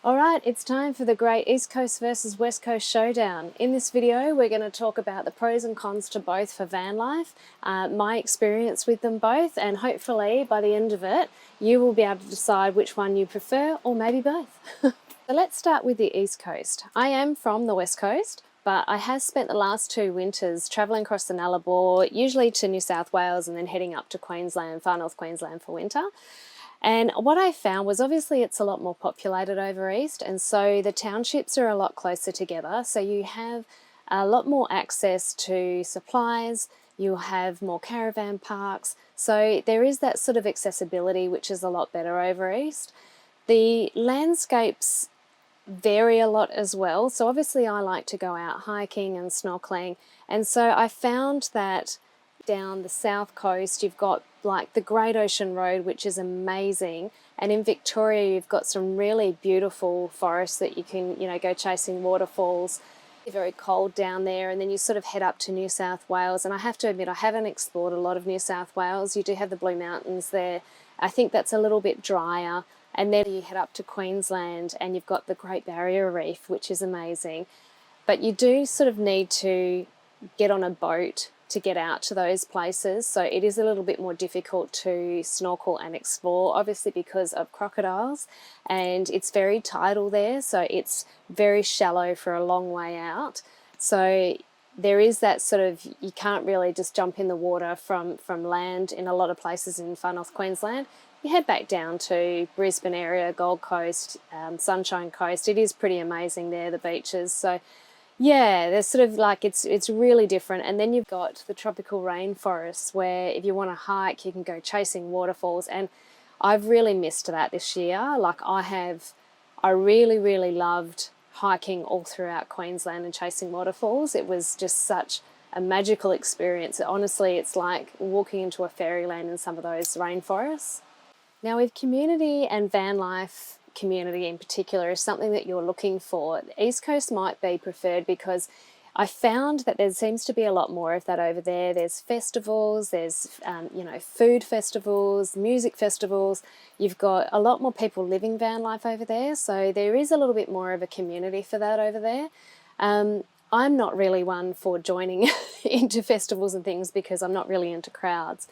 Alright, it's time for the great East Coast versus West Coast showdown. In this video, we're going to talk about the pros and cons to both for van life, my experience with them both, and hopefully by the end of it, you will be able to decide which one you prefer, or maybe both. So let's start with the East Coast. I am from the West Coast, but I have spent the last 2 winters travelling across the Nullarbor, usually to New South Wales and then heading up to Queensland, far north Queensland for winter. And what I found was obviously it's a lot more populated over east, and so the townships are a lot closer together. So you have a lot more access to supplies, you'll have more caravan parks. So there is that sort of accessibility, which is a lot better over east. The landscapes vary a lot as well. So obviously I like to go out hiking and snorkeling. And so I found that down the south coast, you've got like the Great Ocean Road, which is amazing. And in Victoria, you've got some really beautiful forests that you can, go chasing waterfalls. It's very cold down there. And then you sort of head up to New South Wales. And I have to admit, I haven't explored a lot of New South Wales. You do have the Blue Mountains there. I think that's a little bit drier. And then you head up to Queensland and you've got the Great Barrier Reef, which is amazing. But you do sort of need to get on a boat to get out to those places. So it is a little bit more difficult to snorkel and explore, obviously because of crocodiles, and it's very tidal there. So it's very shallow for a long way out. So there is that sort of, you can't really just jump in the water from land in a lot of places in far north Queensland. You head back down to Brisbane area, Gold Coast, Sunshine Coast. It is pretty amazing there, the beaches. So yeah, there's sort of like, it's really different. And then you've got the tropical rainforests where if you want to hike, you can go chasing waterfalls. And I've really missed that this year. Like I really, really loved hiking all throughout Queensland and chasing waterfalls. It was just such a magical experience. Honestly, it's like walking into a fairyland in some of those rainforests. Now with community and van life, community in particular is something that you're looking for, the East Coast might be preferred because I found that there seems to be a lot more of that over there. There's festivals, there's food festivals, music festivals. You've got a lot more people living van life over there, so there is a little bit more of a community for that over there. I'm not really one for joining into festivals and things because I'm not really into crowds,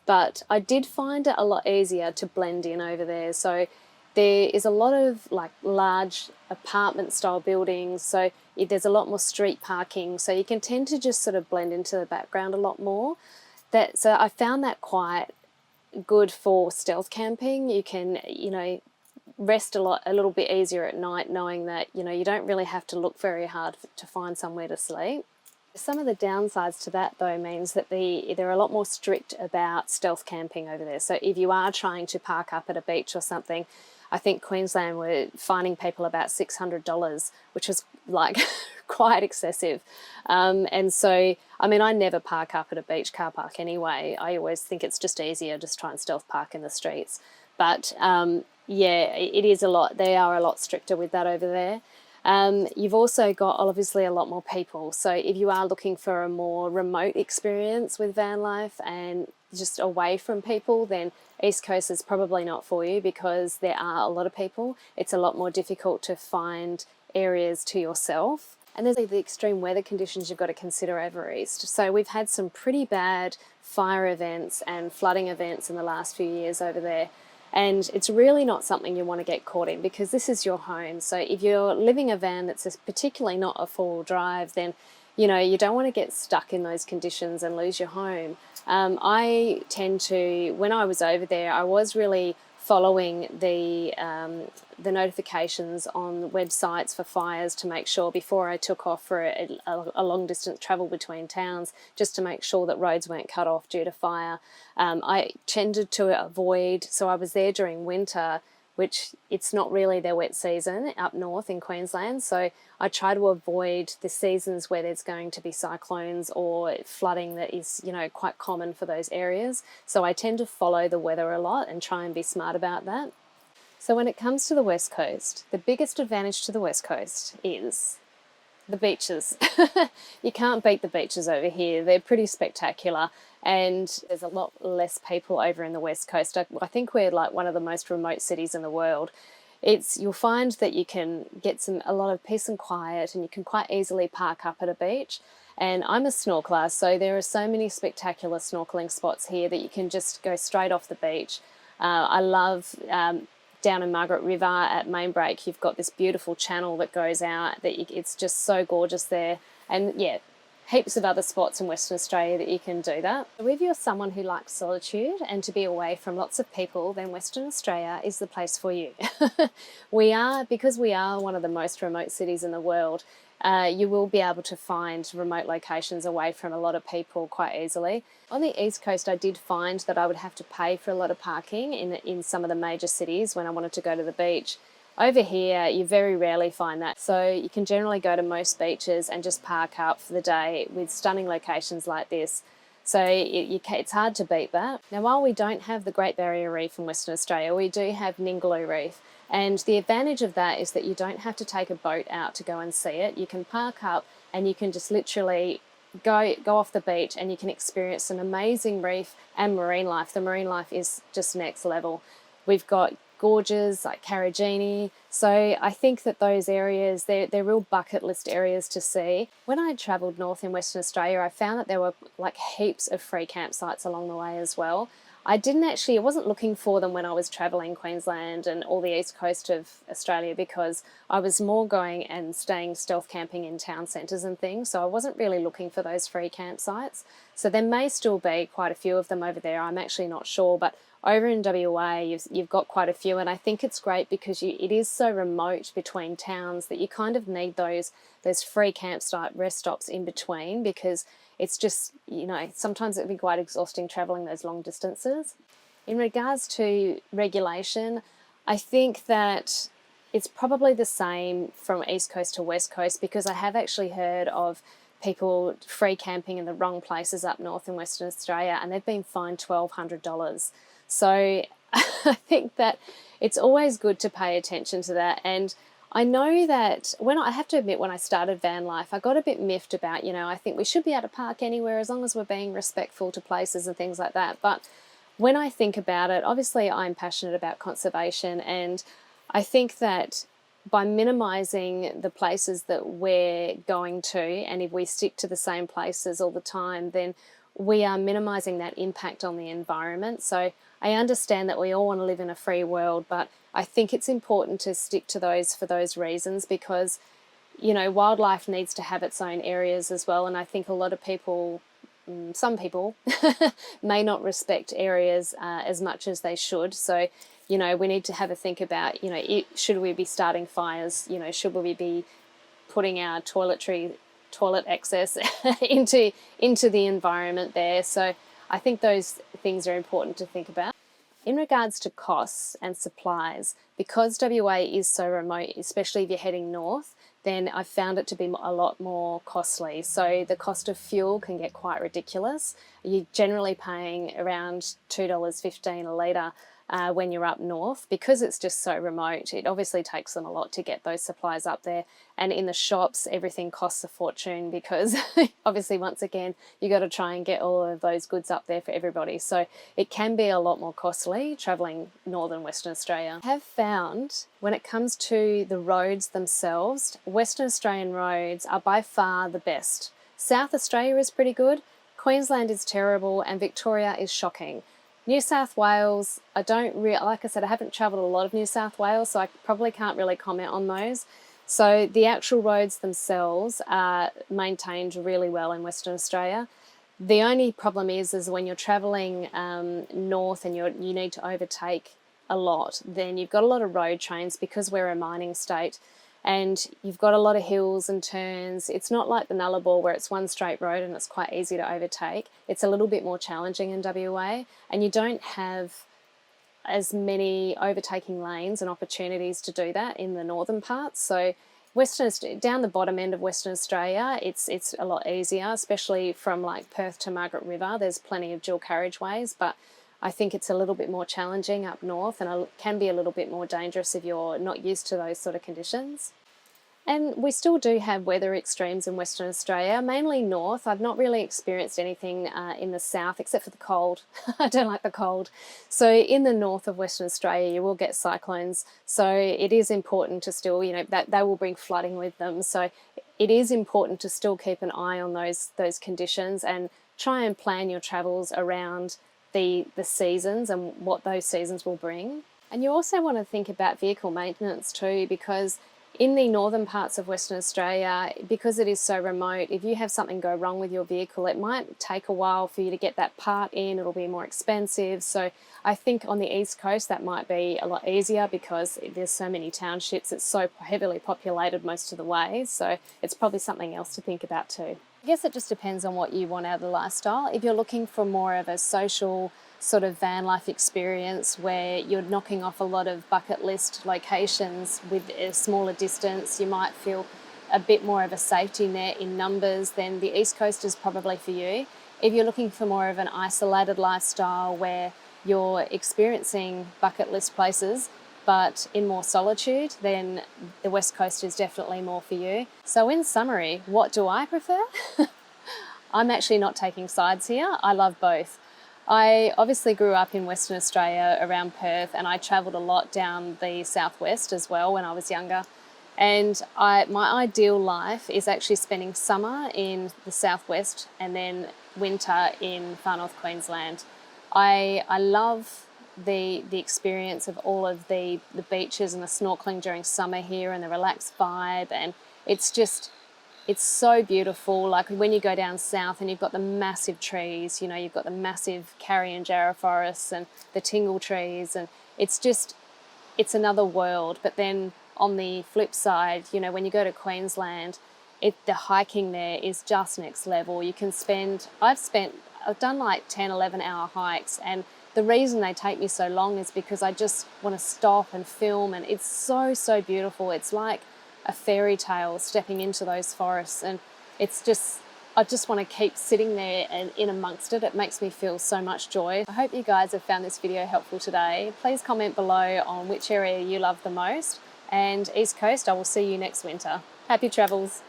but I did find it a lot easier to blend in over there. So there is a lot of like large apartment style buildings, so there's a lot more street parking, so you can tend to just sort of blend into the background a lot more. So I found that quite good for stealth camping. You can, rest a little bit easier at night knowing that, you don't really have to look very hard to find somewhere to sleep. Some of the downsides to that though means that they're a lot more strict about stealth camping over there. So if you are trying to park up at a beach or something, I think Queensland were fining people about $600, which was like quite excessive. And so, I mean, I never park up at a beach car park anyway. I always think it's just easier just try and stealth park in the streets. But yeah, it is a lot. They are a lot stricter with that over there. You've also got obviously a lot more people. So if you are looking for a more remote experience with van life and just away from people, then East Coast is probably not for you because there are a lot of people. It's a lot more difficult to find areas to yourself. And there's the extreme weather conditions you've got to consider over east. So we've had some pretty bad fire events and flooding events in the last few years over there. And it's really not something you want to get caught in because this is your home. So if you're living a van that's particularly not a four-wheel drive, then you don't want to get stuck in those conditions and lose your home. I tend to, when I was over there, I was really following the notifications on websites for fires to make sure before I took off for a long distance travel between towns, just to make sure that roads weren't cut off due to fire. I tended to avoid, so I was there during winter, which it's not really their wet season up north in Queensland. So I try to avoid the seasons where there's going to be cyclones or flooding that is, quite common for those areas. So I tend to follow the weather a lot and try and be smart about that. So when it comes to the West Coast, the biggest advantage to the West Coast is the beaches. You can't beat the beaches over here. They're pretty spectacular. And there's a lot less people over in the West Coast. I think we're like one of the most remote cities in the world. You'll find that you can get a lot of peace and quiet, and you can quite easily park up at a beach. And I'm a snorkeler, so there are so many spectacular snorkeling spots here that you can just go straight off the beach. I love down in Margaret River at Mainbreak, you've got this beautiful channel that goes out, it's just so gorgeous there. And yeah, heaps of other spots in Western Australia that you can do that. So if you're someone who likes solitude and to be away from lots of people, then Western Australia is the place for you. Because we are one of the most remote cities in the world, you will be able to find remote locations away from a lot of people quite easily. On the East Coast, I did find that I would have to pay for a lot of parking in some of the major cities when I wanted to go to the beach. Over here, you very rarely find that. So you can generally go to most beaches and just park up for the day with stunning locations like this. So it's hard to beat that. Now, while we don't have the Great Barrier Reef in Western Australia, we do have Ningaloo Reef. And the advantage of that is that you don't have to take a boat out to go and see it. You can park up and you can just literally go off the beach and you can experience an amazing reef and marine life. The marine life is just next level. We've got gorges like Karajini. So I think that those areas, they're real bucket list areas to see. When I travelled north in Western Australia, I found that there were like heaps of free campsites along the way as well. I wasn't looking for them when I was travelling Queensland and all the east coast of Australia, because I was more going and staying stealth camping in town centres and things, so I wasn't really looking for those free campsites. So there may still be quite a few of them over there, I'm actually not sure, but over in WA you've got quite a few, and I think it's great because it is so remote between towns that you kind of need those free campsite rest stops in between, because it's just, sometimes it can be quite exhausting travelling those long distances. In regards to regulation, I think that it's probably the same from East Coast to West Coast, because I have actually heard of people free camping in the wrong places up north in Western Australia, and they've been fined $1,200. So I think that it's always good to pay attention to that. And I know that I have to admit, when I started van life, I got a bit miffed about, I think we should be able to park anywhere as long as we're being respectful to places and things like that. But when I think about it, obviously I'm passionate about conservation, and I think that by minimising the places that we're going to, and if we stick to the same places all the time, then we are minimising that impact on the environment. So I understand that we all want to live in a free world, but I think it's important to stick to those for those reasons, because, wildlife needs to have its own areas as well. And I think a lot of people, some people, may not respect areas as much as they should. So, we need to have a think about, should we be starting fires? Should we be putting our toilet excess into the environment there? So I think those things are important to think about. In regards to costs and supplies, because WA is so remote, especially if you're heading north, then I've found it to be a lot more costly. So the cost of fuel can get quite ridiculous. You're generally paying around $2.15 a litre when you're up north, because it's just so remote. It obviously takes them a lot to get those supplies up there, and in the shops everything costs a fortune, because obviously, once again, you got to try and get all of those goods up there for everybody. So it can be a lot more costly travelling northern Western Australia. I have found when it comes to the roads themselves, Western Australian roads are by far the best. South Australia is pretty good, Queensland is terrible, and Victoria is shocking. New South Wales, like I said, I haven't travelled a lot of New South Wales, so I probably can't really comment on those. So the actual roads themselves are maintained really well in Western Australia. The only problem is when you're travelling north and you need to overtake a lot, then you've got a lot of road trains, because we're a mining state, and you've got a lot of hills and turns. It's not like the Nullarbor where it's one straight road and it's quite easy to overtake. It's a little bit more challenging in WA, and you don't have as many overtaking lanes and opportunities to do that in the northern parts. So down the bottom end of Western Australia, it's a lot easier, especially from like Perth to Margaret River. There's plenty of dual carriageways, but I think it's a little bit more challenging up north, and it can be a little bit more dangerous if you're not used to those sort of conditions. And we still do have weather extremes in Western Australia, mainly north. I've not really experienced anything in the south except for the cold. I don't like the cold. So in the north of Western Australia, you will get cyclones. So it is important to still, that they will bring flooding with them. So it is important to still keep an eye on those conditions and try and plan your travels around the seasons and what those seasons will bring. And you also want to think about vehicle maintenance too, because in the northern parts of Western Australia, because it is so remote, if you have something go wrong with your vehicle, it might take a while for you to get that part in. It'll be more expensive. So I think on the East Coast that might be a lot easier because there's so many townships. It's so heavily populated most of the way. So it's probably something else to think about too. I guess it just depends on what you want out of the lifestyle. If you're looking for more of a social sort of van life experience where you're knocking off a lot of bucket list locations with a smaller distance, you might feel a bit more of a safety net in numbers, then the East Coast is probably for you. If you're looking for more of an isolated lifestyle where you're experiencing bucket list places but in more solitude, then the West Coast is definitely more for you. So in summary, what do I prefer? I'm actually not taking sides here. I love both. I obviously grew up in Western Australia around Perth, and I travelled a lot down the southwest as well when I was younger. And my ideal life is actually spending summer in the southwest and then winter in far north Queensland. I love the experience of all of the beaches and the snorkeling during summer here and the relaxed vibe, and it's so beautiful. Like when you go down south and you've got the massive trees, you've got the massive Carry and Jarrah forests and the tingle trees, and it's another world. But then on the flip side, when you go to Queensland, the hiking there is just next level. I've done like 10, 11-hour hikes, and the reason they take me so long is because I just want to stop and film, and it's so, so beautiful. It's like a fairy tale stepping into those forests, and I just want to keep sitting there and in amongst it. It makes me feel so much joy. I hope you guys have found this video helpful today. Please comment below on which area you love the most, and East Coast, I will see you next winter. Happy travels.